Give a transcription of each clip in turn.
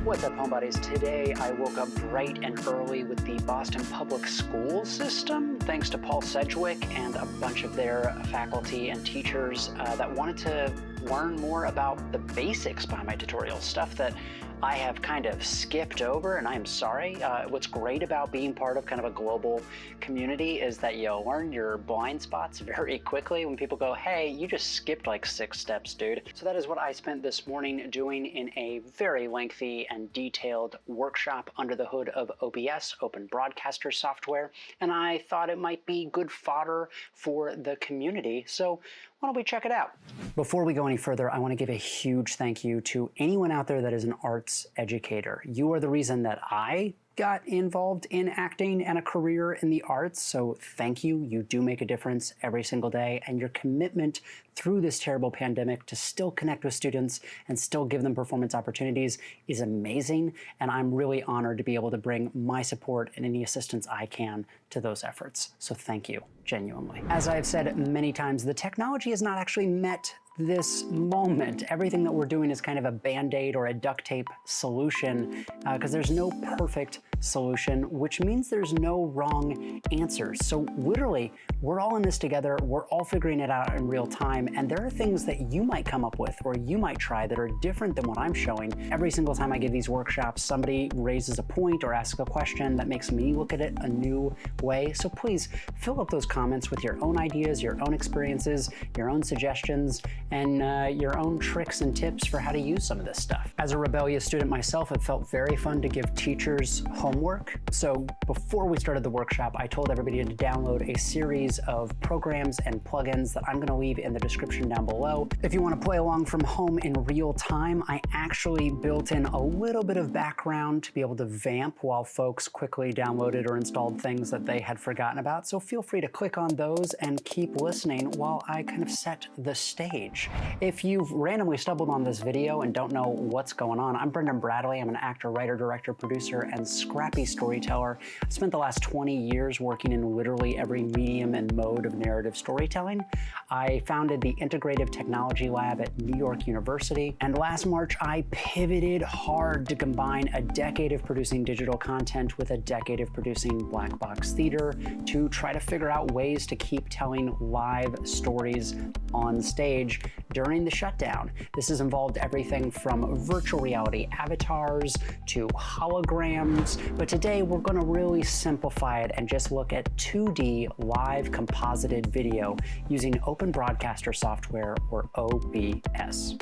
What's up, homebodies? Today I woke up bright and early with the Boston Public School system, thanks to Paul Sedgwick and a bunch of their faculty and teachers that wanted to learn more about the basics behind my tutorials, stuff that I have kind of skipped over, and I'm sorry. What's great about being part of kind of a global community is that you learn your blind spots very quickly when people go, hey, you just skipped like 6 steps, dude. So that is what I spent this morning doing in a very lengthy and detailed workshop under the hood of OBS, Open Broadcaster software, and I thought it might be good fodder for the community. So why don't we check it out? Before we go any further, I want to give a huge thank you to anyone out there that is an arts educator. You are the reason that I got involved in acting and a career in the arts, so thank you. You do make a difference every single day, and your commitment through this terrible pandemic to still connect with students and still give them performance opportunities is amazing, and I'm really honored to be able to bring my support and any assistance I can to those efforts. So thank you, genuinely. As I've said many times, the technology has not actually met this moment. Everything that we're doing is kind of a band-aid or a duct tape solution because there's no perfect solution, which means there's no wrong answers. So literally, we're all in this together, we're all figuring it out in real time, and there are things that you might come up with or you might try that are different than what I'm showing. Every single time I give these workshops, somebody raises a point or asks a question that makes me look at it a new way. So please fill up those comments with your own ideas, your own experiences, your own suggestions, and your own tricks and tips for how to use some of this stuff. As a rebellious student myself, it felt very fun to give teachers homework. So before we started the workshop, I told everybody to download a series of programs and plugins that I'm going to leave in the description down below. If you want to play along from home in real time, I actually built in a little bit of background to be able to vamp while folks quickly downloaded or installed things that they had forgotten about. So feel free to click on those and keep listening while I kind of set the stage. If you've randomly stumbled on this video and don't know what's going on, I'm Brendan Bradley. I'm an actor, writer, director, producer, and scrappy storyteller. I've spent the last 20 years working in literally every medium and mode of narrative storytelling. I founded the Integrative Technology Lab at New York University, and last March I pivoted hard to combine a decade of producing digital content with a decade of producing black box theater to try to figure out ways to keep telling live stories on stage during the shutdown. This has involved everything from virtual reality avatars to holograms, but today we're going to really simplify it and just look at 2D live composited video using Open Broadcaster software, or OBS.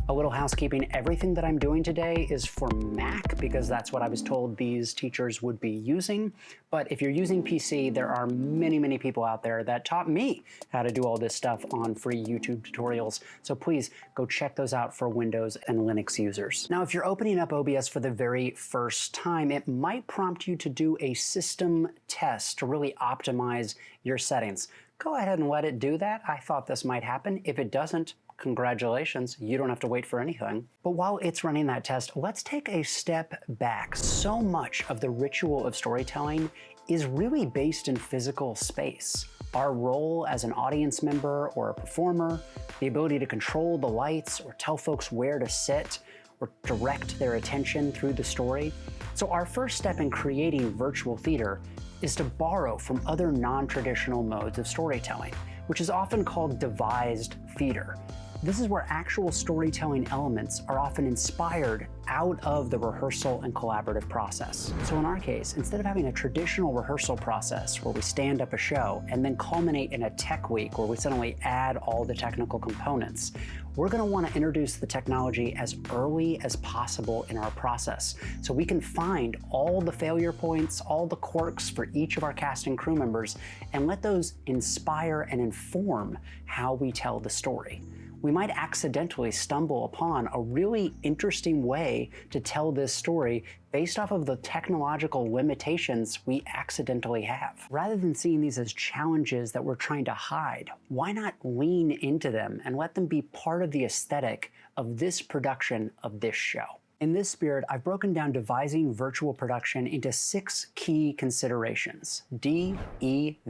A little housekeeping, everything that I'm doing today is for Mac because that's what I was told these teachers would be using. But if you're using PC, there are many, many people out there that taught me how to do all this stuff on free YouTube tutorials. So please go check those out for Windows and Linux users. Now, if you're opening up OBS for the very first time, it might prompt you to do a system test to really optimize your settings. Go ahead and let it do that. I thought this might happen. If it doesn't, congratulations, you don't have to wait for anything. But while it's running that test, let's take a step back. So much of the ritual of storytelling is really based in physical space. Our role as an audience member or a performer, the ability to control the lights or tell folks where to sit or direct their attention through the story. So our first step in creating virtual theater is to borrow from other non-traditional modes of storytelling, which is often called devised theater. This is where actual storytelling elements are often inspired out of the rehearsal and collaborative process. So in our case, instead of having a traditional rehearsal process where we stand up a show and then culminate in a tech week where we suddenly add all the technical components, we're going to want to introduce the technology as early as possible in our process so we can find all the failure points, all the quirks for each of our cast and crew members, and let those inspire and inform how we tell the story. We might accidentally stumble upon a really interesting way to tell this story based off of the technological limitations we accidentally have. Rather than seeing these as challenges that we're trying to hide, why not lean into them and let them be part of the aesthetic of this production of this show? In this spirit, I've broken down devising virtual production into 6 key considerations. D.E.V.I.S.E.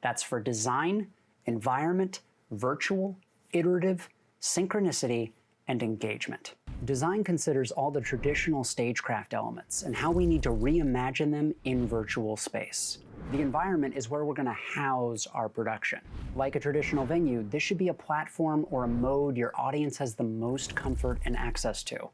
That's for design, environment, virtual, iterative, synchronicity, and engagement. Design considers all the traditional stagecraft elements and how we need to reimagine them in virtual space. The environment is where we're going to house our production. Like a traditional venue, this should be a platform or a mode your audience has the most comfort and access to.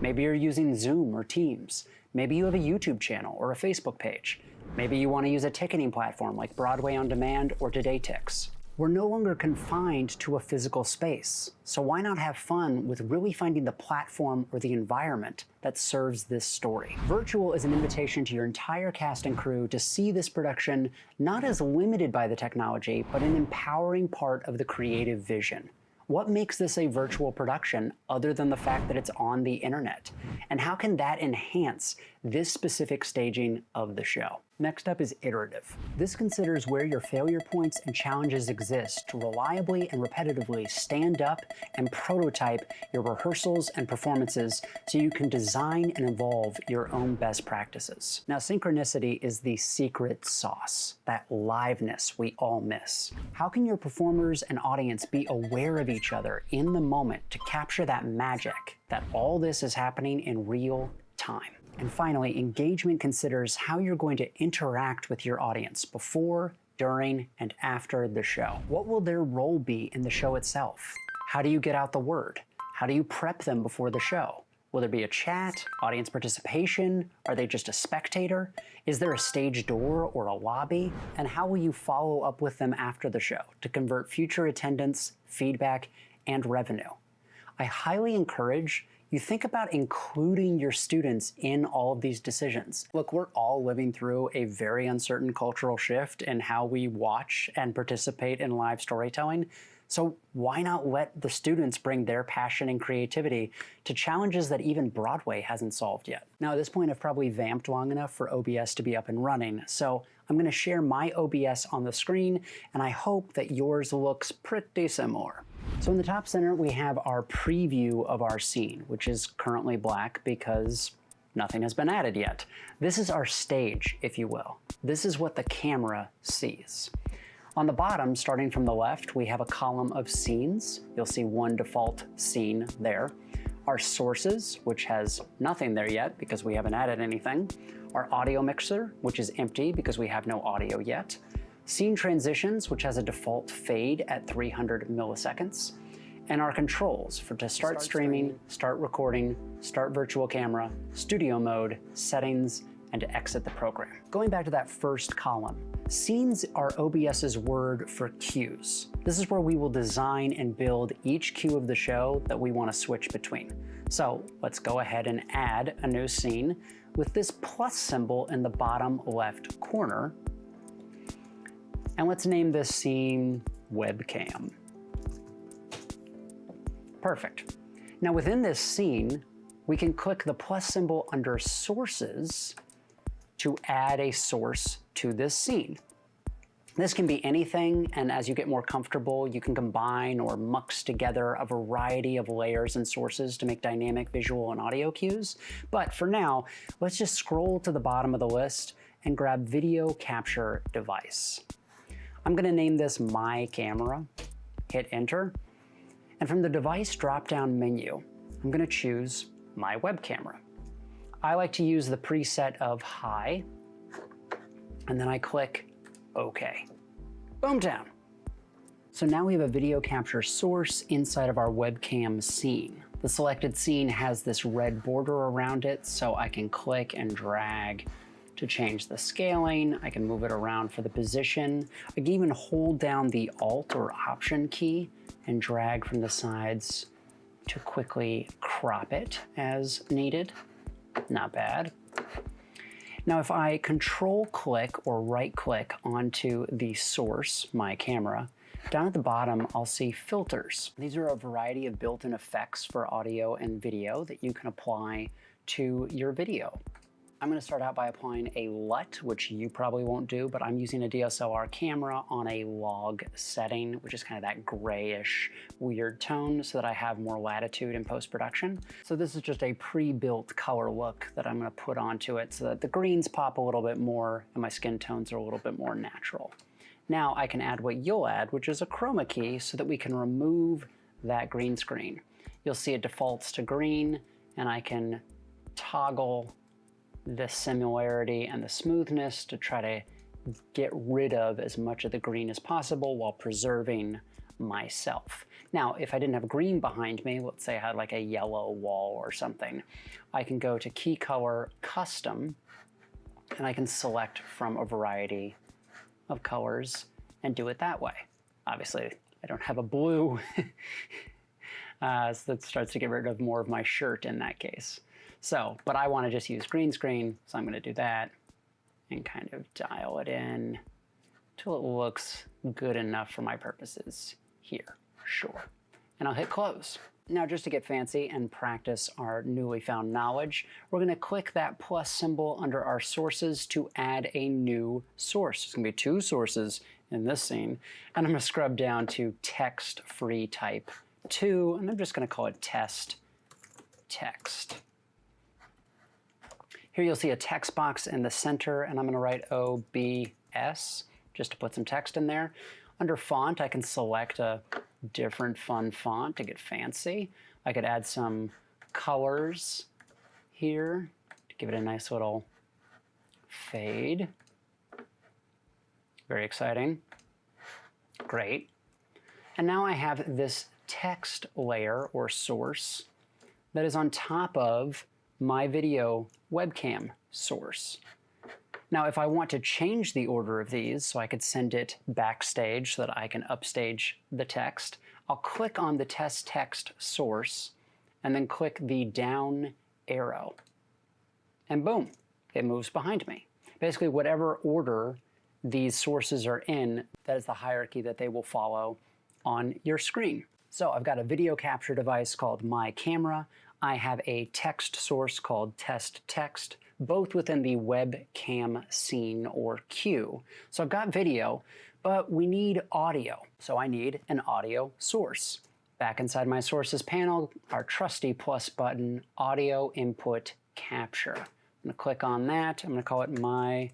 Maybe you're using Zoom or Teams. Maybe you have a YouTube channel or a Facebook page. Maybe you want to use a ticketing platform like Broadway On Demand or Today Tix. We're no longer confined to a physical space, so why not have fun with really finding the platform or the environment that serves this story? Virtual is an invitation to your entire cast and crew to see this production not as limited by the technology, but an empowering part of the creative vision. What makes this a virtual production other than the fact that it's on the internet? And how can that enhance this specific staging of the show? Next up is iterative. This considers where your failure points and challenges exist to reliably and repetitively stand up and prototype your rehearsals and performances so you can design and evolve your own best practices. Now, synchronicity is the secret sauce, that liveness we all miss. How can your performers and audience be aware of each other in the moment to capture that magic that all this is happening in real time? And finally, engagement considers how you're going to interact with your audience before, during, and after the show. What will their role be in the show itself? How do you get out the word? How do you prep them before the show? Will there be a chat, audience participation? Are they just a spectator? Is there a stage door or a lobby? And how will you follow up with them after the show to convert future attendance, feedback, and revenue? I highly encourage you think about including your students in all of these decisions. Look, we're all living through a very uncertain cultural shift in how we watch and participate in live storytelling. So why not let the students bring their passion and creativity to challenges that even Broadway hasn't solved yet? Now, at this point, I've probably vamped long enough for OBS to be up and running. So I'm going to share my OBS on the screen, and I hope that yours looks pretty similar. So in the top center, we have our preview of our scene, which is currently black because nothing has been added yet. This is our stage, if you will. This is what the camera sees. On the bottom, starting from the left, we have a column of scenes. You'll see one default scene there. Our sources, which has nothing there yet because we haven't added anything. Our audio mixer, which is empty because we have no audio yet. Scene transitions, which has a default fade at 300 milliseconds. And our controls to start streaming, start recording, start virtual camera, studio mode, settings, and to exit the program. Going back to that first column, scenes are OBS's word for cues. This is where we will design and build each cue of the show that we want to switch between. So let's go ahead and add a new scene with this plus symbol in the bottom left corner. And let's name this scene Webcam. Perfect. Now within this scene, we can click the plus symbol under Sources to add a source to this scene. This can be anything, and as you get more comfortable, you can combine or mux together a variety of layers and sources to make dynamic visual and audio cues. But for now, let's just scroll to the bottom of the list and grab Video Capture Device. I'm gonna name this My Camera, hit Enter, and from the Device drop-down menu, I'm gonna choose My Web Camera. I like to use the preset of High, and then I click OK. Boomtown. So now we have a video capture source inside of our webcam scene. The selected scene has this red border around it, so I can click and drag to change the scaling. I can move it around for the position. I can even hold down the Alt or Option key and drag from the sides to quickly crop it as needed. Not bad. Now, if I control click or right click onto the source, My Camera, down at the bottom, I'll see filters. These are a variety of built-in effects for audio and video that you can apply to your video. I'm going to start out by applying a LUT, which you probably won't do, but I'm using a DSLR camera on a log setting, which is kind of that grayish, weird tone, so that I have more latitude in post-production. So this is just a pre-built color look that I'm going to put onto it so that the greens pop a little bit more and my skin tones are a little bit more natural. Now I can add what you'll add, which is a chroma key, so that we can remove that green screen. you'll see it defaults to green, and I can toggle the similarity and the smoothness to try to get rid of as much of the green as possible while preserving myself. Now, if I didn't have green behind me, let's say I had like a yellow wall or something, I can go to Key Color Custom, and I can select from a variety of colors and do it that way. Obviously, I don't have a blue, so that starts to get rid of more of my shirt in that case. So, but I want to just use green screen, so I'm going to do that and kind of dial it in till it looks good enough for my purposes here. Sure. And I'll hit close. Now, just to get fancy and practice our newly found knowledge, we're going to click that plus symbol under our sources to add a new source. There's going to be 2 sources in this scene, and I'm going to scrub down to text-free type 2, and I'm just going to call it test text. Here you'll see a text box in the center, and I'm going to write OBS just to put some text in there. Under font, I can select a different fun font to get fancy. I could add some colors here to give it a nice little fade. Very exciting. Great. And now I have this text layer or source that is on top of my video webcam source. Now, if I want to change the order of these, so I could send it backstage so that I can upstage the text, I'll click on the test text source and then click the down arrow. And boom, it moves behind me. Basically, whatever order these sources are in, that is the hierarchy that they will follow on your screen. So I've got a video capture device called My Camera. I have a text source called Test Text, both within the webcam scene or queue. So I've got video, but we need audio. So I need an audio source. Back inside my sources panel, our trusty plus button, Audio Input Capture. I'm going to click on that. I'm going to call it My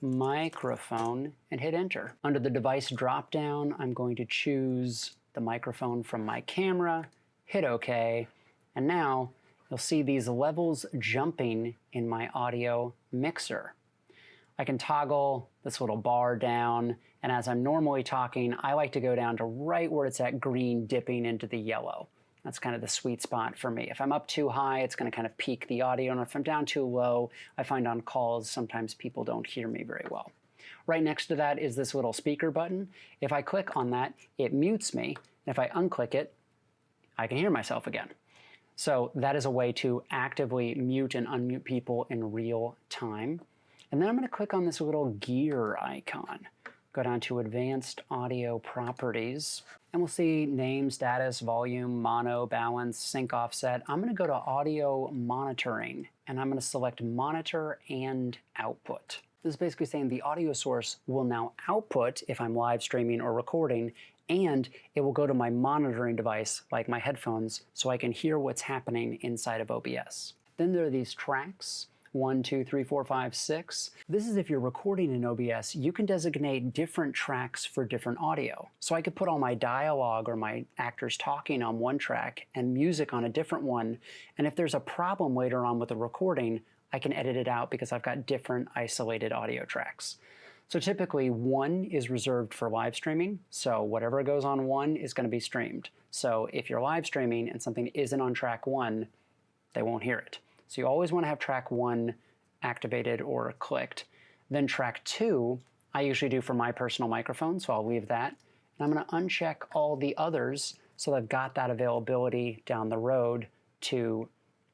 Microphone and hit enter. Under the device dropdown, I'm going to choose the microphone from my camera, hit OK, and now you'll see these levels jumping in my audio mixer. I can toggle this little bar down, and as I'm normally talking, I like to go down to right where it's at green dipping into the yellow. That's kind of the sweet spot for me. If I'm up too high, it's going to kind of peak the audio, and if I'm down too low, I find on calls sometimes people don't hear me very well. Right next to that is this little speaker button. If I click on that, it mutes me, and if I unclick it, I can hear myself again. So that is a way to actively mute and unmute people in real time. And then I'm going to click on this little gear icon. Go down to Advanced Audio Properties, and we'll see name, status, volume, mono, balance, sync offset. I'm going to go to Audio Monitoring, and I'm going to select Monitor and Output. This is basically saying the audio source will now output if I'm live streaming or recording, and it will go to my monitoring device, like my headphones, so I can hear what's happening inside of OBS. Then there are these tracks, 1, 2, 3, 4, 5, 6. This is if you're recording in OBS, you can designate different tracks for different audio. So I could put all my dialogue or my actors talking on one track and music on a different one, and if there's a problem later on with the recording, I can edit it out because I've got different isolated audio tracks. So typically 1 is reserved for live streaming, so whatever goes on 1 is going to be streamed. So if you're live streaming and something isn't on track 1, they won't hear it. So you always want to have track 1 activated or clicked. Then track 2, I usually do for my personal microphone, so I'll leave that. And I'm going to uncheck all the others so I've got that availability down the road to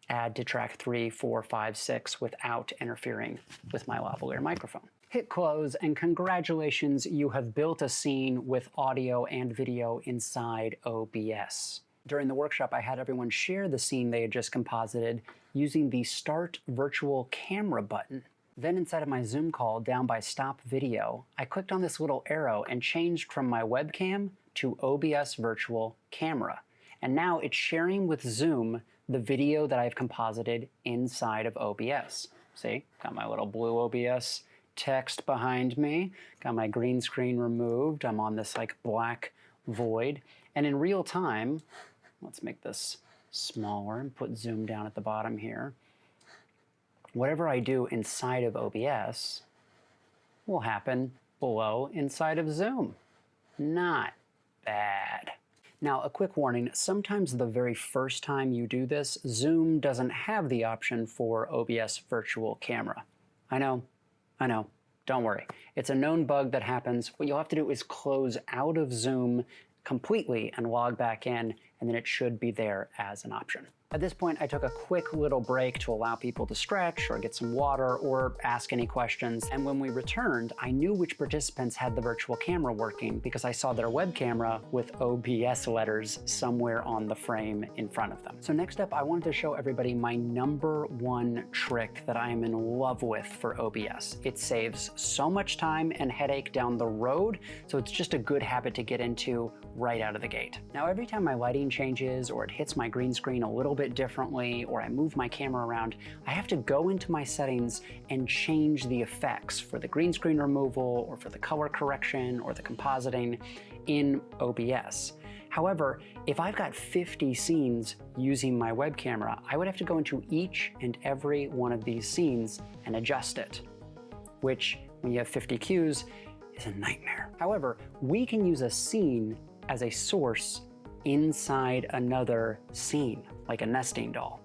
add to track 3, 4, 5, 6 without interfering with my lavalier microphone. Hit close, and congratulations, you have built a scene with audio and video inside OBS. During the workshop, I had everyone share the scene they had just composited using the Start Virtual Camera button. Then inside of my Zoom call, down by Stop Video, I clicked on this little arrow and changed from my webcam to OBS Virtual Camera. And now it's sharing with Zoom the video that I've composited inside of OBS. See, got my little blue OBS text behind me, got my green screen removed, I'm on this like black void, and in real time, let's make this smaller and put zoom down at the bottom here. Whatever I do inside of OBS will happen below inside of Zoom. Not bad. Now, a quick warning, sometimes the very first time you do this, Zoom doesn't have the option for OBS Virtual Camera. I know, don't worry. It's a known bug that happens. What you'll have to do is close out of Zoom completely and log back in, and then it should be there as an option. At this point, I took a quick little break to allow people to stretch or get some water or ask any questions. And when we returned, I knew which participants had the virtual camera working because I saw their web camera with OBS letters somewhere on the frame in front of them. So next up, I wanted to show everybody my #1 trick that I am in love with for OBS. It saves so much time and headache down the road, so it's just a good habit to get into right out of the gate. Now, every time my lighting changes or it hits my green screen a little bit differently or I move my camera around, I have to go into my settings and change the effects for the green screen removal or for the color correction or the compositing in OBS. However, if I've got 50 scenes using my web camera, I would have to go into each and every one of these scenes and adjust it, which when you have 50 cues is a nightmare. However, we can use a scene as a source inside another scene, like a nesting doll.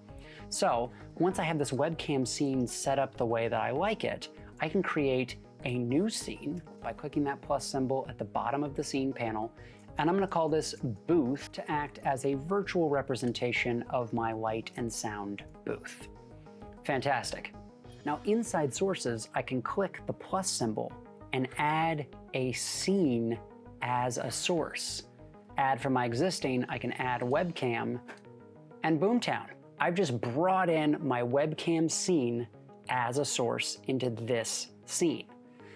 So once I have this webcam scene set up the way that I like it, I can create a new scene by clicking that plus symbol at the bottom of the scene panel, and I'm going to call this booth to act as a virtual representation of my light and sound booth. Fantastic. Now inside sources, I can click the plus symbol and add a scene as a source. Add from my existing, I can add webcam and Boomtown. I've just brought in my webcam scene as a source into this scene.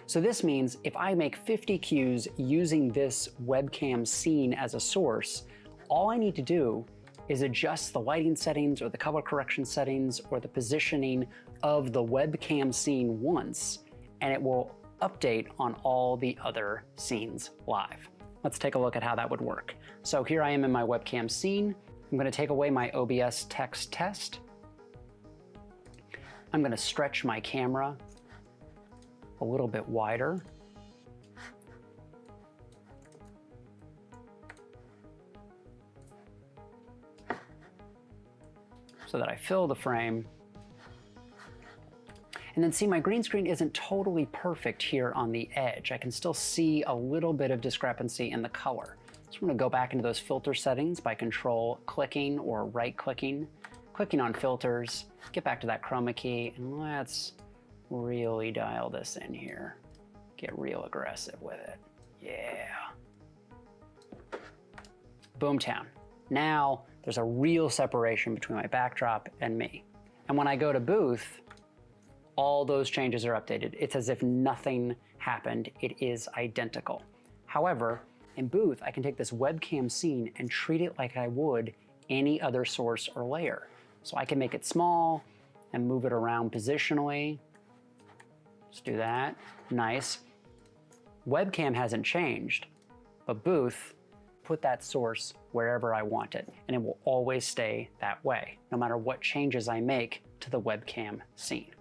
So this means if I make 50 cues using this webcam scene as a source, all I need to do is adjust the lighting settings or the color correction settings or the positioning of the webcam scene once, and it will update on all the other scenes live. Let's take a look at how that would work. So here I am in my webcam scene. I'm going to take away my OBS text test. I'm going to stretch my camera a little bit wider. So that I fill the frame. And then see, my green screen isn't totally perfect here on the edge. I can still see a little bit of discrepancy in the color. So I'm going to go back into those filter settings by control clicking or right clicking, clicking on filters, get back to that chroma key, and let's really dial this in here. Get real aggressive with it. Yeah. Boomtown. Now there's a real separation between my backdrop and me. And when I go to booth, all those changes are updated. It's as if nothing happened. It is identical. However, in booth, I can take this webcam scene and treat it like I would any other source or layer. So I can make it small and move it around positionally. Let's do that. Nice. Webcam hasn't changed, but booth, put that source wherever I want it, and it will always stay that way, no matter what changes I make to the webcam scene.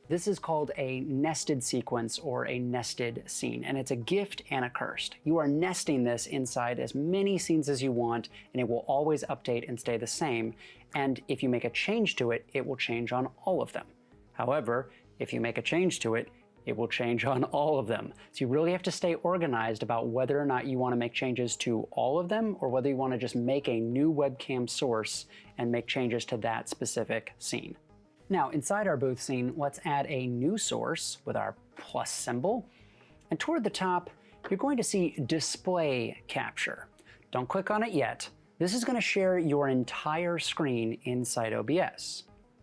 This is called a nested sequence or a nested scene, and it's a gift and a curse. You are nesting this inside as many scenes as you want, and it will always update and stay the same. And if you make a change to it, it will change on all of them. However, if you make a change to it, it will change on all of them. So you really have to stay organized about whether or not you want to make changes to all of them, or whether you want to just make a new webcam source and make changes to that specific scene. Now, inside our booth scene, let's add a new source with our plus symbol. And toward the top, you're going to see display capture. Don't click on it yet. This is going to share your entire screen inside OBS.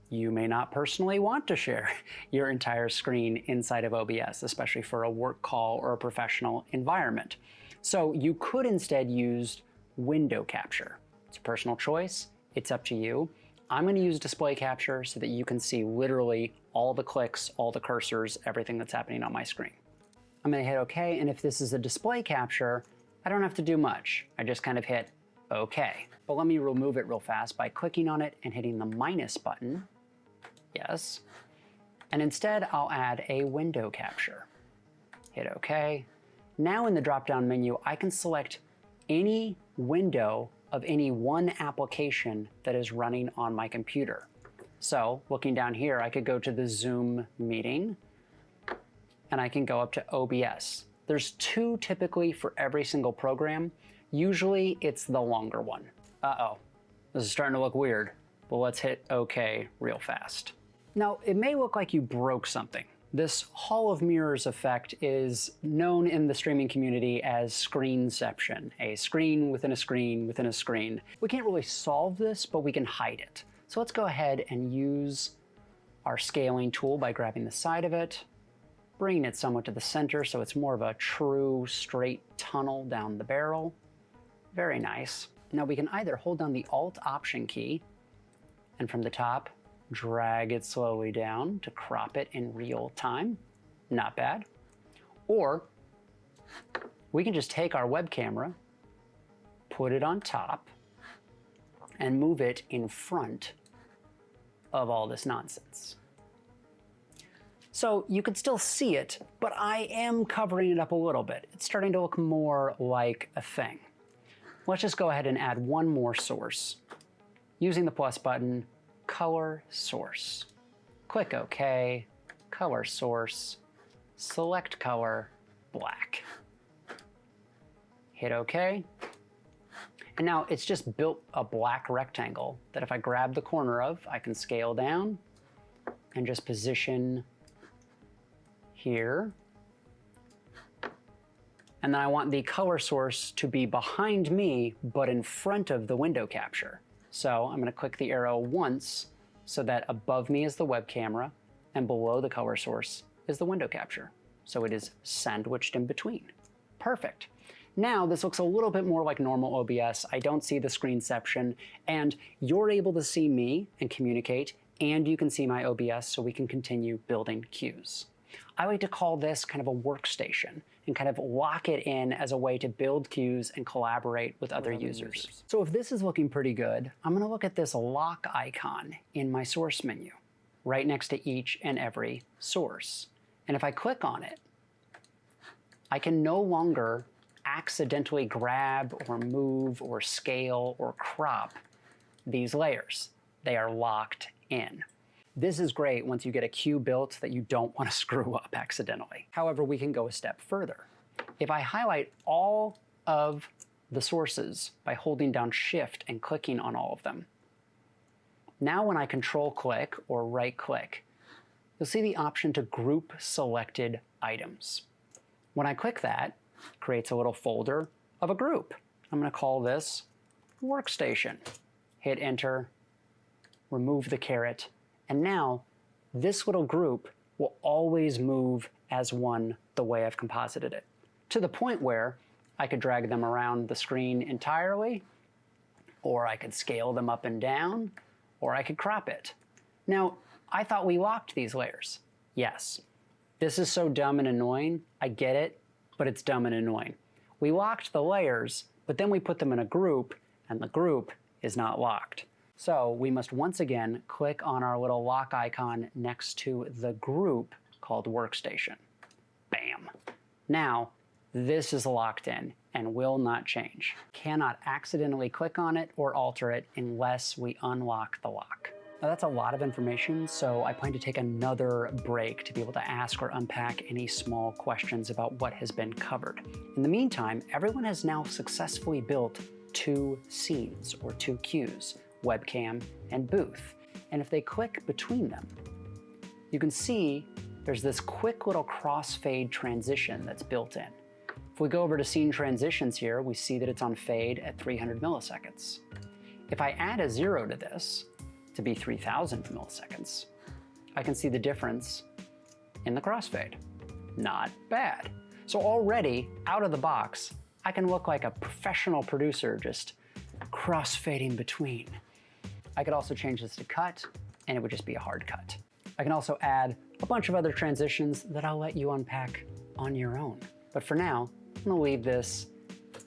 You may not personally want to share your entire screen inside of OBS, especially for a work call or a professional environment. So you could instead use window capture. It's a personal choice. It's up to you. I'm going to use display capture so that you can see literally all the clicks, all the cursors, everything that's happening on my screen. I'm going to hit OK, and if this is a display capture, I don't have to do much. I just kind of hit OK. But let me remove it real fast by clicking on it and hitting the minus button. Yes. And instead, I'll add a window capture. Hit OK. Now in the drop-down menu, I can select any window of any one application that is running on my computer. So looking down here, I could go to the Zoom meeting, and I can go up to OBS. There's 2 typically for every single program. Usually it's the longer one. Uh-oh, this is starting to look weird, but let's hit OK real fast. Now, it may look like you broke something. This Hall of Mirrors effect is known in the streaming community as Screen-ception, a screen within a screen within a screen. We can't really solve this, but we can hide it. So let's go ahead and use our scaling tool by grabbing the side of it, bringing it somewhat to the center so it's more of a true straight tunnel down the barrel. Very nice. Now we can either hold down the Alt Option key and from the top, drag it slowly down to crop it in real time. Not bad. Or we can just take our web camera, put it on top, and move it in front of all this nonsense. So you can still see it, but I am covering it up a little bit. It's starting to look more like a thing. Let's just go ahead and add one more source. Using the plus button, color source. Click OK, color source, select color, black. Hit OK. And now it's just built a black rectangle that if I grab the corner of, I can scale down and just position here. And then I want the color source to be behind me, but in front of the window capture. So I'm going to click the arrow once so that above me is the web camera and below the color source is the window capture. So it is sandwiched in between. Perfect. Now this looks a little bit more like normal OBS. I don't see the screen-ception, and you're able to see me and communicate, and you can see my OBS so we can continue building cues. I like to call this kind of a workstation and kind of lock it in as a way to build cues and collaborate with other users. So if this is looking pretty good, I'm going to look at this lock icon in my source menu, right next to each and every source. And if I click on it, I can no longer accidentally grab or move or scale or crop these layers. They are locked in. This is great once you get a cue built that you don't want to screw up accidentally. However, we can go a step further. If I highlight all of the sources by holding down Shift and clicking on all of them, now when I control click or right click, you'll see the option to group selected items. When I click that, it creates a little folder of a group. I'm going to call this Workstation. Hit Enter, remove the caret, and now this little group will always move as one the way I've composited it, to the point where I could drag them around the screen entirely, or I could scale them up and down, or I could crop it. Now, I thought we locked these layers. Yes. This is so dumb and annoying. I get it, but it's dumb and annoying. We locked the layers, but then we put them in a group, and the group is not locked. So we must once again click on our little lock icon next to the group called Workstation. Bam. Now, this is locked in and will not change. Cannot accidentally click on it or alter it unless we unlock the lock. Now that's a lot of information, so I plan to take another break to be able to ask or unpack any small questions about what has been covered. In the meantime, everyone has now successfully built 2 scenes or 2 cues, webcam and booth. And if they click between them, you can see there's this quick little crossfade transition that's built in. If we go over to scene transitions here, we see that it's on fade at 300 milliseconds. If I add a 0 to this, to be 3000 milliseconds, I can see the difference in the crossfade. Not bad. So already, out of the box, I can look like a professional producer just crossfading between. I could also change this to cut, and it would just be a hard cut. I can also add a bunch of other transitions that I'll let you unpack on your own. But for now, I'm gonna leave this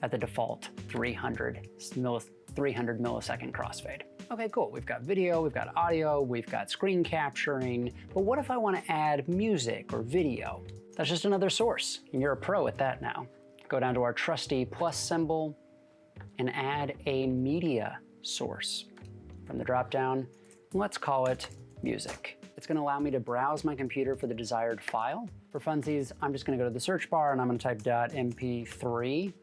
at the default 300 millisecond crossfade. Okay, cool. We've got video, we've got audio, we've got screen capturing, but what if I want to add music or video? That's just another source, and you're a pro at that now. Go down to our trusty plus symbol and add a media source. From the dropdown, let's call it music. It's going to allow me to browse my computer for the desired file. For funsies, I'm just going to go to the search bar and I'm going to type .mp3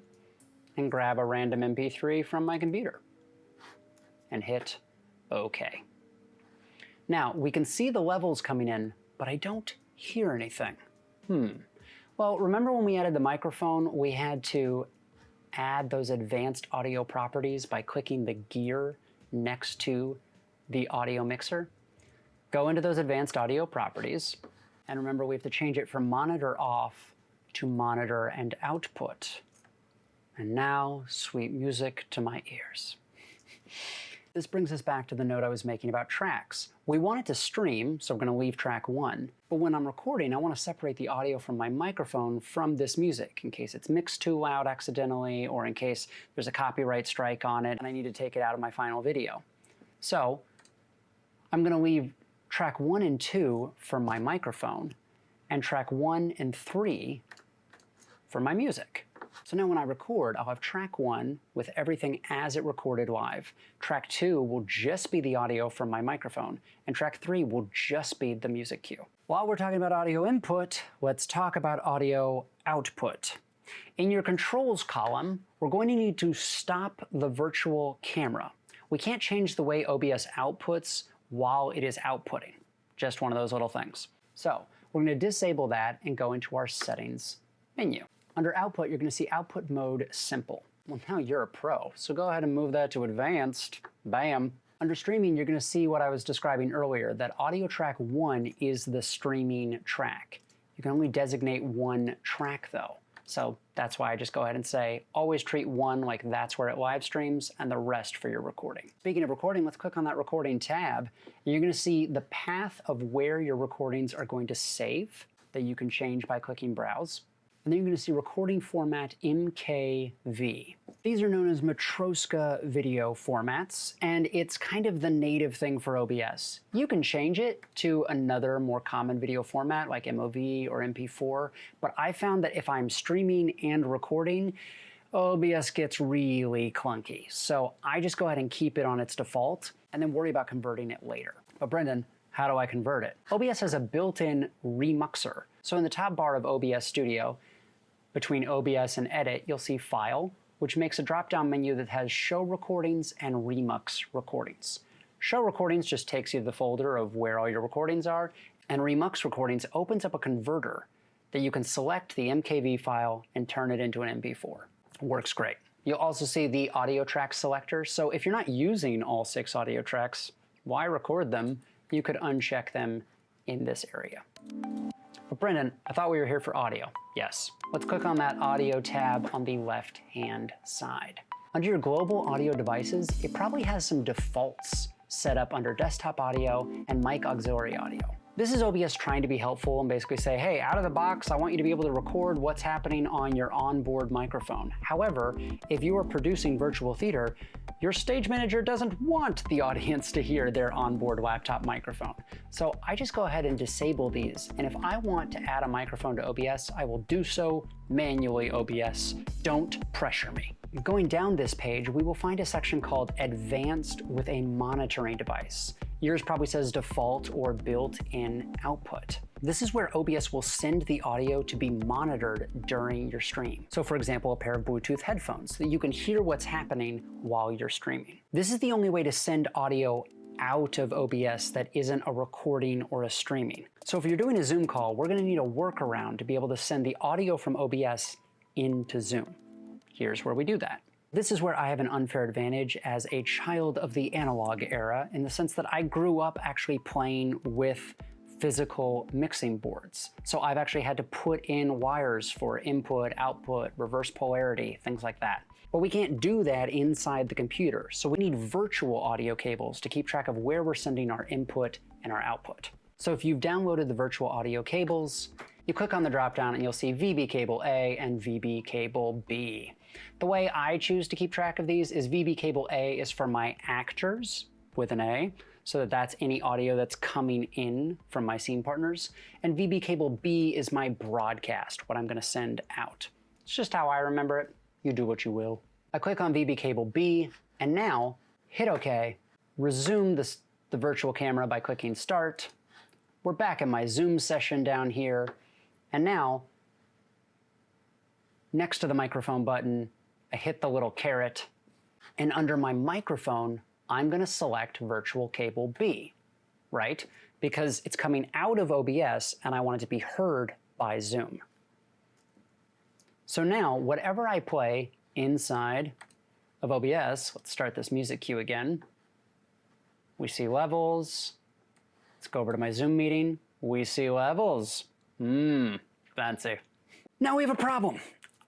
and grab a random MP3 from my computer and hit OK. Now, we can see the levels coming in, but I don't hear anything. Well, remember when we added the microphone, we had to add those advanced audio properties by clicking the gear next to the audio mixer? Go into those advanced audio properties, and remember we have to change it from monitor off to monitor and output. And now, sweet music to my ears. This brings us back to the note I was making about tracks. We want it to stream, so we're going to leave track 1. But when I'm recording, I want to separate the audio from my microphone from this music, in case it's mixed too loud accidentally, or in case there's a copyright strike on it and I need to take it out of my final video. So I'm going to leave track 1 and 2 for my microphone, and track 1 and 3 for my music. So now when I record, I'll have track 1 with everything as it recorded live. Track 2 will just be the audio from my microphone, and track 3 will just be the music cue. While we're talking about audio input, let's talk about audio output. In your controls column, we're going to need to stop the virtual camera. We can't change the way OBS outputs while it is outputting. Just one of those little things. So we're going to disable that and go into our settings menu. Under output, you're going to see output mode simple. Well, now you're a pro, so go ahead and move that to advanced. Bam. Under streaming, you're going to see what I was describing earlier, that audio track 1 is the streaming track. You can only designate one track though. So that's why I just go ahead and say, always treat 1 like that's where it live streams and the rest for your recording. Speaking of recording, let's click on that recording tab. And you're going to see the path of where your recordings are going to save that you can change by clicking browse. And then you're going to see recording format MKV. These are known as Matroska video formats, and it's kind of the native thing for OBS. You can change it to another more common video format like MOV or MP4, but I found that if I'm streaming and recording, OBS gets really clunky. So I just go ahead and keep it on its default and then worry about converting it later. But Brendan, how do I convert it? OBS has a built-in remuxer. So in the top bar of OBS Studio, between OBS and Edit, you'll see File, which makes a drop-down menu that has Show Recordings and Remux Recordings. Show Recordings just takes you to the folder of where all your recordings are, and Remux Recordings opens up a converter that you can select the MKV file and turn it into an MP4. Works great. You'll also see the audio track selector, so if you're not using all 6 audio tracks, why record them? You could uncheck them in this area. But Brendan, I thought we were here for audio. Yes. Let's click on that audio tab on the left-hand side. Under your global audio devices, it probably has some defaults set up under desktop audio and mic auxiliary audio. This is OBS trying to be helpful and basically say, hey, out of the box, I want you to be able to record what's happening on your onboard microphone. However, if you are producing virtual theater, your stage manager doesn't want the audience to hear their onboard laptop microphone. So I just go ahead and disable these. And if I want to add a microphone to OBS, I will do so manually, OBS. Don't pressure me. Going down this page, we will find a section called Advanced with a monitoring device. Yours probably says default or built-in output. This is where OBS will send the audio to be monitored during your stream. So for example, a pair of Bluetooth headphones so that you can hear what's happening while you're streaming. This is the only way to send audio out of OBS that isn't a recording or a streaming. So if you're doing a Zoom call, we're going to need a workaround to be able to send the audio from OBS into Zoom. Here's where we do that. This is where I have an unfair advantage as a child of the analog era, in the sense that I grew up actually playing with physical mixing boards. So I've actually had to put in wires for input, output, reverse polarity, things like that. But we can't do that inside the computer, so we need virtual audio cables to keep track of where we're sending our input and our output. So if you've downloaded the virtual audio cables, you click on the dropdown and you'll see VB cable A and VB cable B. The way I choose to keep track of these is VB cable A is for my actors with an A, so that's any audio that's coming in from my scene partners. And VB cable B is my broadcast, what I'm gonna send out. It's just how I remember it. You do what you will. I click on VB cable B, and now hit OK, resume the virtual camera by clicking Start. We're back in my Zoom session down here, and now, next to the microphone button, I hit the little caret, and under my microphone, I'm gonna select virtual cable B, right? Because it's coming out of OBS and I want it to be heard by Zoom. So now, whatever I play inside of OBS, let's start this music cue again. We see levels. Let's go over to my Zoom meeting. We see levels. Fancy. Now we have a problem.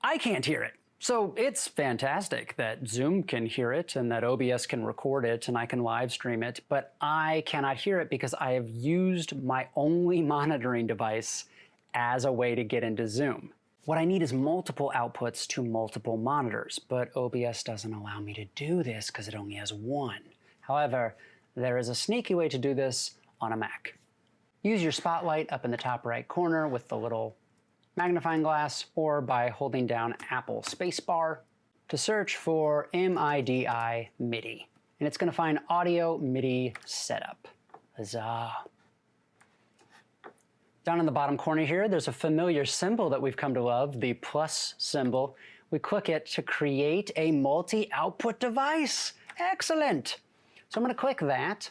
I can't hear it. So it's fantastic that Zoom can hear it and that OBS can record it and I can live stream it, but I cannot hear it because I have used my only monitoring device as a way to get into Zoom. What I need is multiple outputs to multiple monitors, but OBS doesn't allow me to do this because it only has one. However, there is a sneaky way to do this on a Mac. Use your spotlight up in the top right corner with the little magnifying glass, or by holding down Apple spacebar to search for MIDI MIDI. And it's going to find Audio MIDI Setup. Huzzah. Down in the bottom corner here, there's a familiar symbol that we've come to love, the plus symbol. We click it to create a multi-output device. Excellent. So I'm going to click that,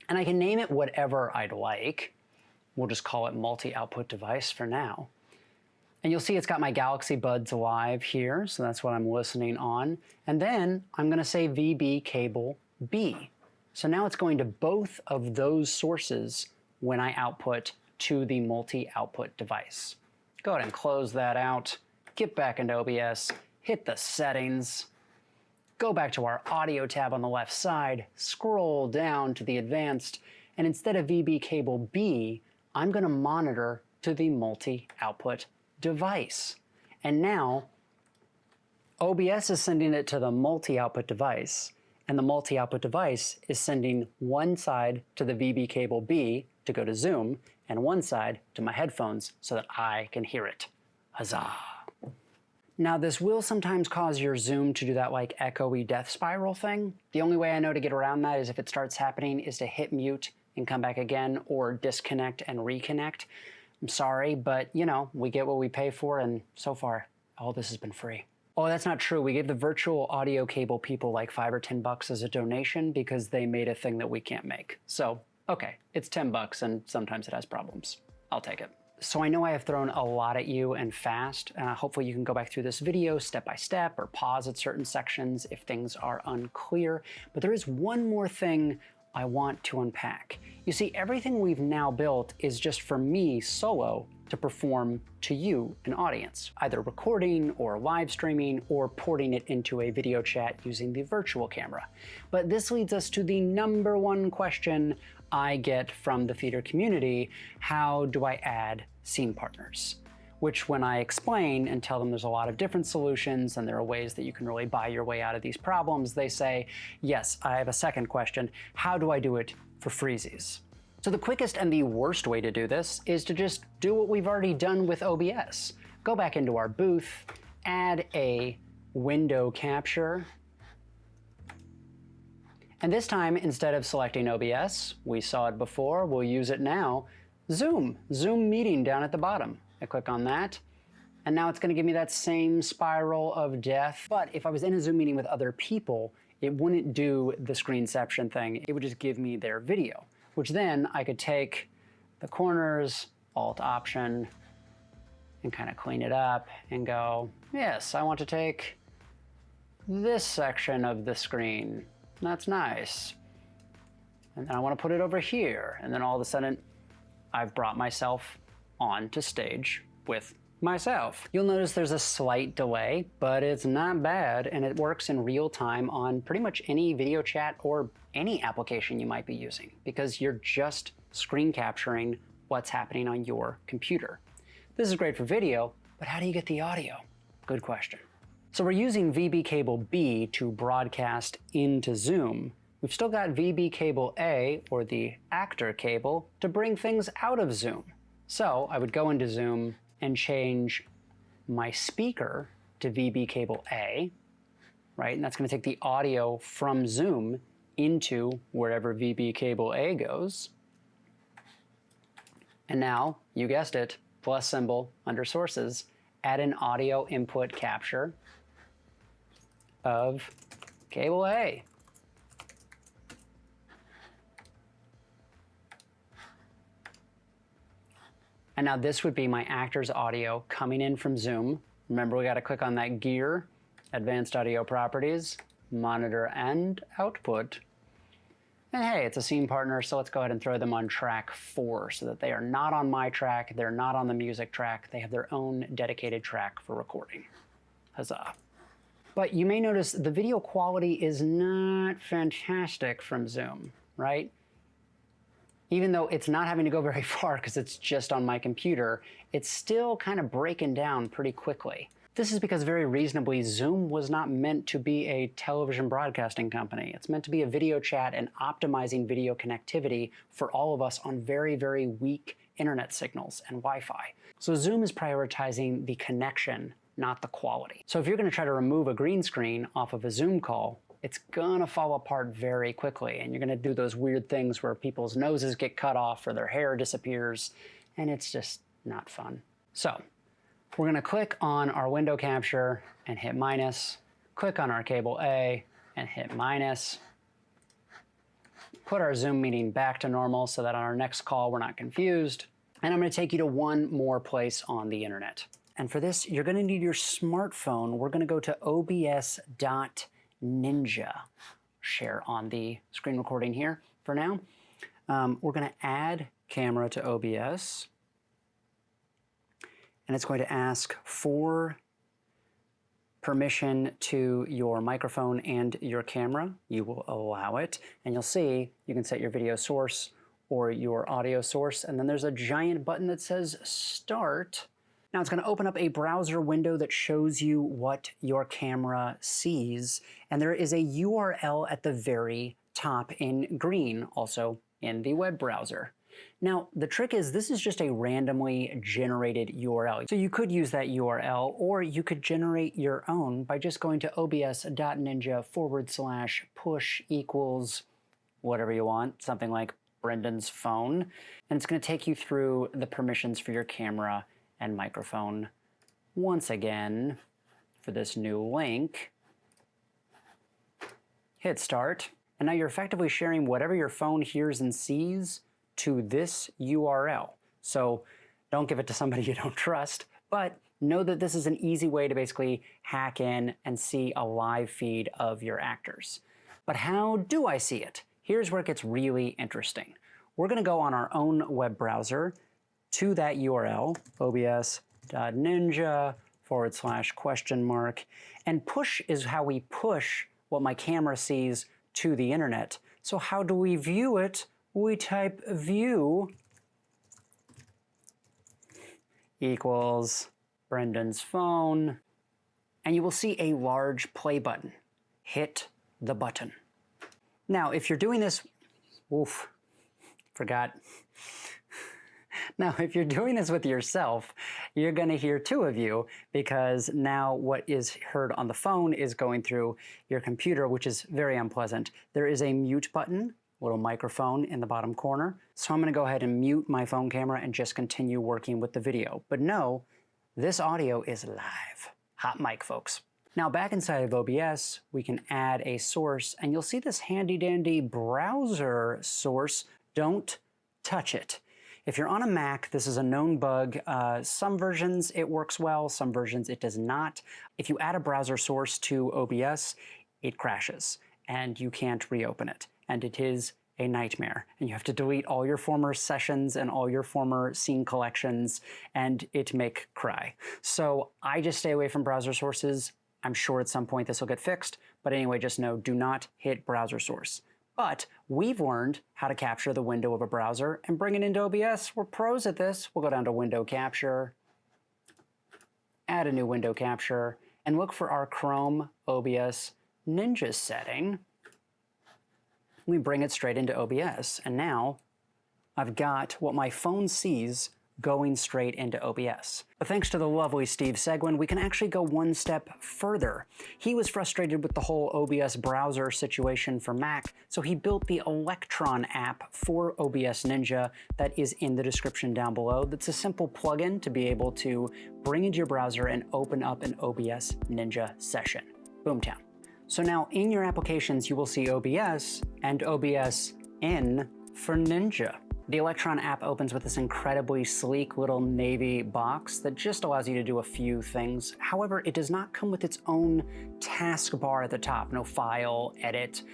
and I can name it whatever I'd like. We'll just call it multi-output device for now. And you'll see it's got my Galaxy Buds Live here, so that's what I'm listening on. And then I'm going to say VB cable B. So now it's going to both of those sources when I output to the multi-output device. Go ahead and close that out, get back into OBS, hit the settings, go back to our audio tab on the left side, scroll down to the advanced, and instead of VB cable B, I'm going to monitor to the multi-output device. And now, OBS is sending it to the multi-output device, and the multi-output device is sending one side to the VB cable B to go to Zoom, and one side to my headphones so that I can hear it. Huzzah! Now, this will sometimes cause your Zoom to do that like echoey death spiral thing. The only way I know to get around that is if it starts happening is to hit mute and come back again, or disconnect and reconnect. I'm sorry, but you know, we get what we pay for, and so far, all this has been free. Oh, that's not true. We gave the virtual audio cable people like $5 or $10 as a donation because they made a thing that we can't make. So, okay, it's $10 and sometimes it has problems. I'll take it. So I know I have thrown a lot at you and fast. Hopefully you can go back through this video step by step or pause at certain sections if things are unclear. But there is one more thing I want to unpack. You see, everything we've now built is just for me solo to perform to you, an audience, either recording or live streaming or porting it into a video chat using the virtual camera. But this leads us to the #1 question I get from the theater community: how do I add scene partners? Which, when I explain and tell them there's a lot of different solutions and there are ways that you can really buy your way out of these problems, they say, yes, I have a second question. How do I do it for freezies? So the quickest and the worst way to do this is to just do what we've already done with OBS. Go back into our booth, add a window capture, and this time, instead of selecting OBS, we saw it before, we'll use it now, Zoom meeting down at the bottom. I click on that, and now it's going to give me that same spiral of death. But if I was in a Zoom meeting with other people, it wouldn't do the screen-ception thing. It would just give me their video, which then I could take the corners, Alt-Option, and kind of clean it up and go, yes, I want to take this section of the screen. That's nice. And then I want to put it over here. And then all of a sudden, I've brought myself onto stage with myself. You'll notice there's a slight delay, but it's not bad, and it works in real time on pretty much any video chat or any application you might be using, because you're just screen capturing what's happening on your computer. This is great for video, but how do you get the audio? Good question. So we're using VB cable B to broadcast into Zoom. We've still got VB cable A, or the actor cable, to bring things out of Zoom. So I would go into Zoom and change my speaker to VB cable A, right? And that's going to take the audio from Zoom into wherever VB cable A goes. And now, you guessed it, plus symbol under sources, add an audio input capture of cable A. And now this would be my actor's audio coming in from Zoom. Remember, we got to click on that gear, Advanced Audio Properties, Monitor and Output. And hey, it's a scene partner, so let's go ahead and throw them on track 4 so that they are not on my track, they're not on the music track, they have their own dedicated track for recording. Huzzah. But you may notice the video quality is not fantastic from Zoom, right? Even though it's not having to go very far because it's just on my computer, it's still kind of breaking down pretty quickly. This is because very reasonably, Zoom was not meant to be a television broadcasting company. It's meant to be a video chat and optimizing video connectivity for all of us on very, very weak internet signals and Wi-Fi. So Zoom is prioritizing the connection, not the quality. So if you're going to try to remove a green screen off of a Zoom call, it's gonna fall apart very quickly, and you're gonna do those weird things where people's noses get cut off or their hair disappears, and it's just not fun. So we're gonna click on our window capture and hit minus, click on our cable A and hit minus, put our Zoom meeting back to normal so that on our next call we're not confused, and I'm gonna take you to one more place on the internet. And for this, you're gonna need your smartphone. We're gonna go to OBS.ninja. Share on the screen recording here for now. We're going to add camera to OBS, and it's going to ask for permission to your microphone and your camera. You will allow it, and you'll see you can set your video source or your audio source, and then there's a giant button that says Start. Now it's going to open up a browser window that shows you what your camera sees, and there is a URL at the very top in green, also in the web browser. Now the trick is this is just a randomly generated URL. So you could use that URL, or you could generate your own by just going to OBS.ninja /push equals whatever you want, something like Brendan's phone, and it's going to take you through the permissions for your camera and microphone once again for this new link. Hit start, and now you're effectively sharing whatever your phone hears and sees to this URL. So don't give it to somebody you don't trust, but know that this is an easy way to basically hack in and see a live feed of your actors. But how do I see it? Here's where it gets really interesting. We're going to go on our own web browser to that URL, OBS.ninja /?, and push is how we push what my camera sees to the internet. So how do we view it? We type view equals Brendan's phone, and you will see a large play button. Hit the button. Now, if you're doing this, forgot. Now, if you're doing this with yourself, you're going to hear two of you, because now what is heard on the phone is going through your computer, which is very unpleasant. There is a mute button, little microphone in the bottom corner. So I'm going to go ahead and mute my phone camera and just continue working with the video. But no, this audio is live. Hot mic, folks. Now back inside of OBS, we can add a source, and you'll see this handy dandy browser source. Don't touch it. If you're on a Mac, this is a known bug. Some versions it works well, some versions it does not. If you add a browser source to OBS, it crashes and you can't reopen it. And it is a nightmare. And you have to delete all your former sessions and all your former scene collections, and it make cry. So I just stay away from browser sources. I'm sure at some point this will get fixed, but anyway, just know, do not hit browser source. But we've learned how to capture the window of a browser and bring it into OBS. We're pros at this. We'll go down to Window Capture, add a new window capture, and look for our Chrome OBSNinja setting. We bring it straight into OBS, and now I've got what my phone sees going straight into OBS. But thanks to the lovely Steve Seguin, we can actually go one step further. He was frustrated with the whole OBS browser situation for Mac, so he built the Electron app for OBSNinja that is in the description down below. That's a simple plugin to be able to bring into your browser and open up an OBSNinja session. Boomtown. So now in your applications, you will see OBS and OBSN for Ninja. The Electron app opens with this incredibly sleek little navy box that just allows you to do a few things. However, it does not come with its own taskbar at the top, no file, edit,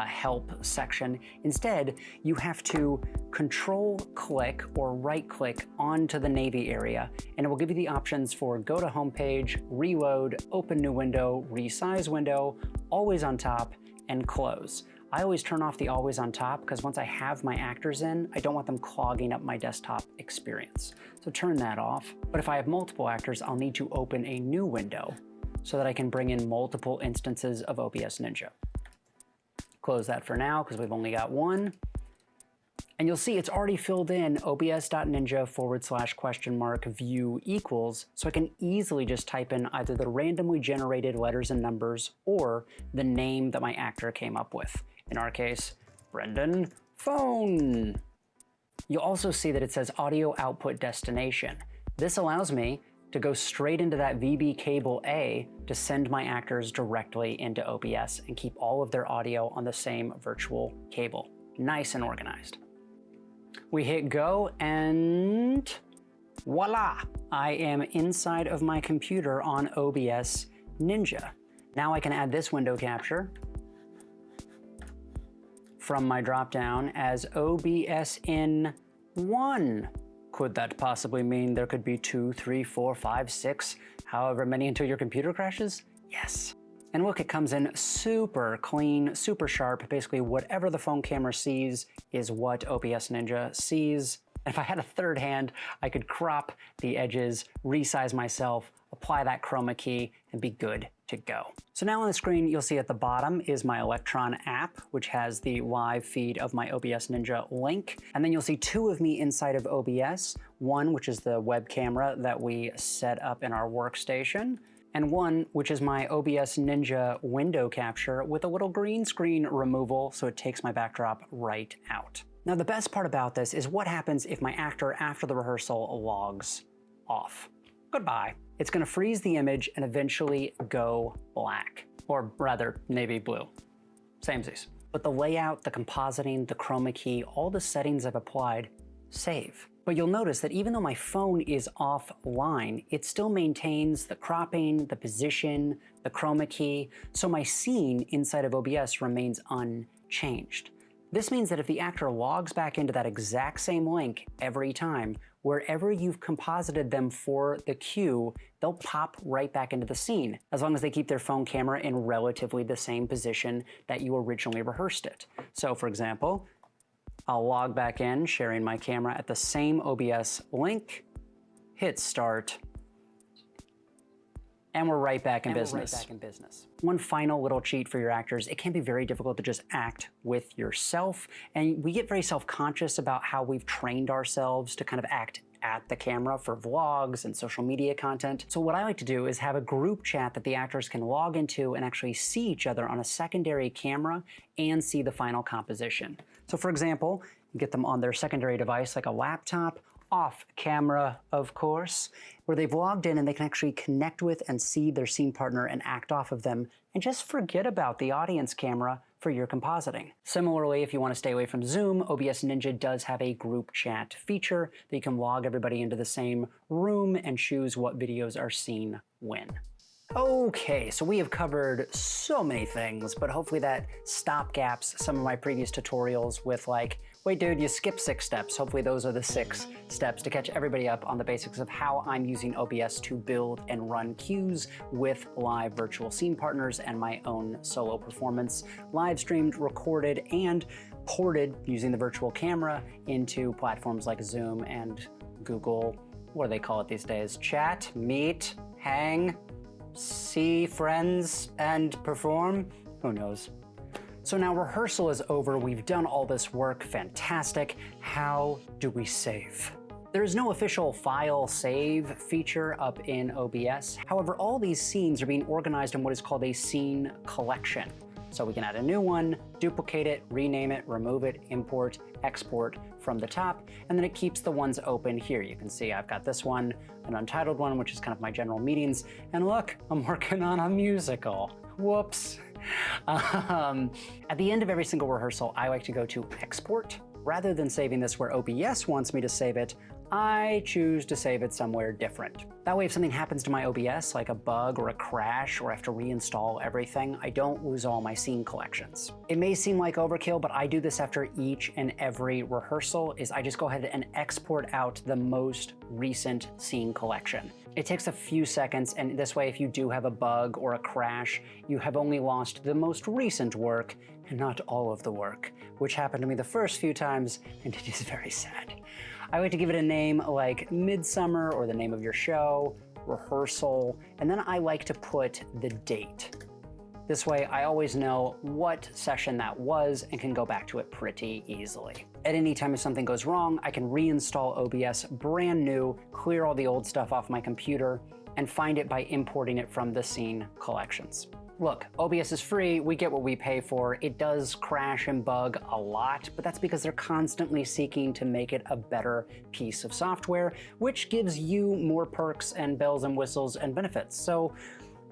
help section. Instead, you have to control-click or right-click onto the navy area, and it will give you the options for go to homepage, reload, open new window, resize window, always on top, and close. I always turn off the always on top because once I have my actors in, I don't want them clogging up my desktop experience. So turn that off. But if I have multiple actors, I'll need to open a new window so that I can bring in multiple instances of OBSNinja. Close that for now because we've only got one. And you'll see it's already filled in OBS.ninja / view equals, so I can easily just type in either the randomly generated letters and numbers or the name that my actor came up with. In our case, Brendan Phone. You'll also see that it says audio output destination. This allows me to go straight into that VB cable A to send my actors directly into OBS and keep all of their audio on the same virtual cable. Nice and organized. We hit go and voila! I am inside of my computer on OBSNinja. Now I can add this window capture from my dropdown as OBSN1. Could that possibly mean there could be 2, 3, 4, 5, 6, however many until your computer crashes? Yes. And look, it comes in super clean, super sharp. Basically, whatever the phone camera sees is what OBSNinja sees. If I had a third hand, I could crop the edges, resize myself, apply that chroma key, and be good to go. So now on the screen, you'll see at the bottom is my Electron app, which has the live feed of my OBSNinja link. And then you'll see two of me inside of OBS, one which is the web camera that we set up in our workstation, and one which is my OBSNinja window capture with a little green screen removal, so it takes my backdrop right out. Now the best part about this is what happens if my actor after the rehearsal logs off. Goodbye. It's going to freeze the image and eventually go black, or rather navy blue. Samesies. But the layout, the compositing, the chroma key, all the settings I've applied, save. But you'll notice that even though my phone is offline, it still maintains the cropping, the position, the chroma key, so my scene inside of OBS remains unchanged. This means that if the actor logs back into that exact same link every time, wherever you've composited them for the cue, they'll pop right back into the scene, as long as they keep their phone camera in relatively the same position that you originally rehearsed it. So for example, I'll log back in, sharing my camera at the same OBS link, hit start, and we're right back in business. One final little cheat for your actors: it can be very difficult to just act with yourself, and we get very self-conscious about how we've trained ourselves to kind of act at the camera for vlogs and social media content. So what I like to do is have a group chat that the actors can log into and actually see each other on a secondary camera and see the final composition. So for example, you get them on their secondary device like a laptop, off camera, of course, where they've logged in and they can actually connect with and see their scene partner and act off of them, and just forget about the audience camera for your compositing. Similarly, if you want to stay away from Zoom, OBSNinja does have a group chat feature that you can log everybody into the same room and choose what videos are seen when. Okay, so we have covered so many things, but hopefully that stopgaps some of my previous tutorials with like, wait dude, you skipped 6 steps. Hopefully those are the 6 steps to catch everybody up on the basics of how I'm using OBS to build and run cues with live virtual scene partners and my own solo performance, live streamed, recorded, and ported using the virtual camera into platforms like Zoom and Google, what do they call it these days? Chat, Meet, hang, see friends, and perform? Who knows? So now rehearsal is over, we've done all this work, fantastic. How do we save? There is no official file save feature up in OBS. However, all these scenes are being organized in what is called a scene collection. So we can add a new one, duplicate it, rename it, remove it, import, export from the top, and then it keeps the ones open here. You can see I've got this one, an untitled one, which is kind of my general meetings, and look, I'm working on a musical. Whoops. At the end of every single rehearsal, I like to go to export. Rather than saving this where OBS wants me to save it, I choose to save it somewhere different. That way if something happens to my OBS, like a bug or a crash, or I have to reinstall everything, I don't lose all my scene collections. It may seem like overkill, but I do this after each and every rehearsal, is I just go ahead and export out the most recent scene collection. It takes a few seconds, and this way if you do have a bug or a crash, you have only lost the most recent work and not all of the work, which happened to me the first few times, and it is very sad. I like to give it a name like Midsummer or the name of your show, rehearsal, and then I like to put the date. This way I always know what session that was and can go back to it pretty easily. At any time if something goes wrong, I can reinstall OBS brand new, clear all the old stuff off my computer, and find it by importing it from the scene collections. Look, OBS is free, we get what we pay for. It does crash and bug a lot, but that's because they're constantly seeking to make it a better piece of software, which gives you more perks and bells and whistles and benefits. So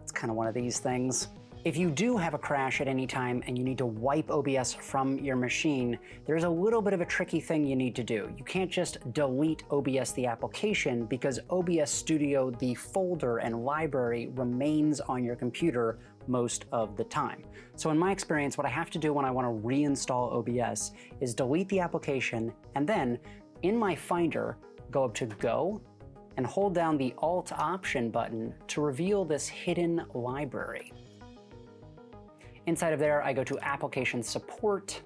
it's kind of one of these things. If you do have a crash at any time and you need to wipe OBS from your machine, there's a little bit of a tricky thing you need to do. You can't just delete OBS the application, because OBS Studio, the folder and library, remains on your computer most of the time. So in my experience, what I have to do when I want to reinstall OBS is delete the application, and then in my Finder, go up to Go, and hold down the Alt Option button to reveal this hidden library. Inside of there, I go to Application Support,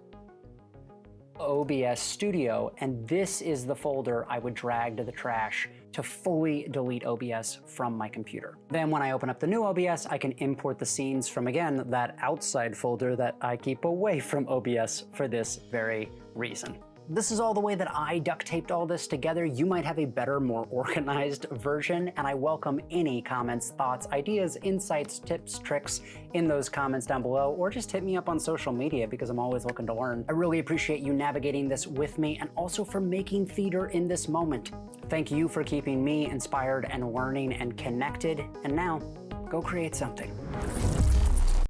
OBS Studio, and this is the folder I would drag to the trash to fully delete OBS from my computer. Then when I open up the new OBS, I can import the scenes from, again, that outside folder that I keep away from OBS for this very reason. This is all the way that I duct taped all this together. You might have a better, more organized version, and I welcome any comments, thoughts, ideas, insights, tips, tricks in those comments down below, or just hit me up on social media because I'm always looking to learn. I really appreciate you navigating this with me, and also for making theater in this moment. Thank you for keeping me inspired and learning and connected, and now go create something.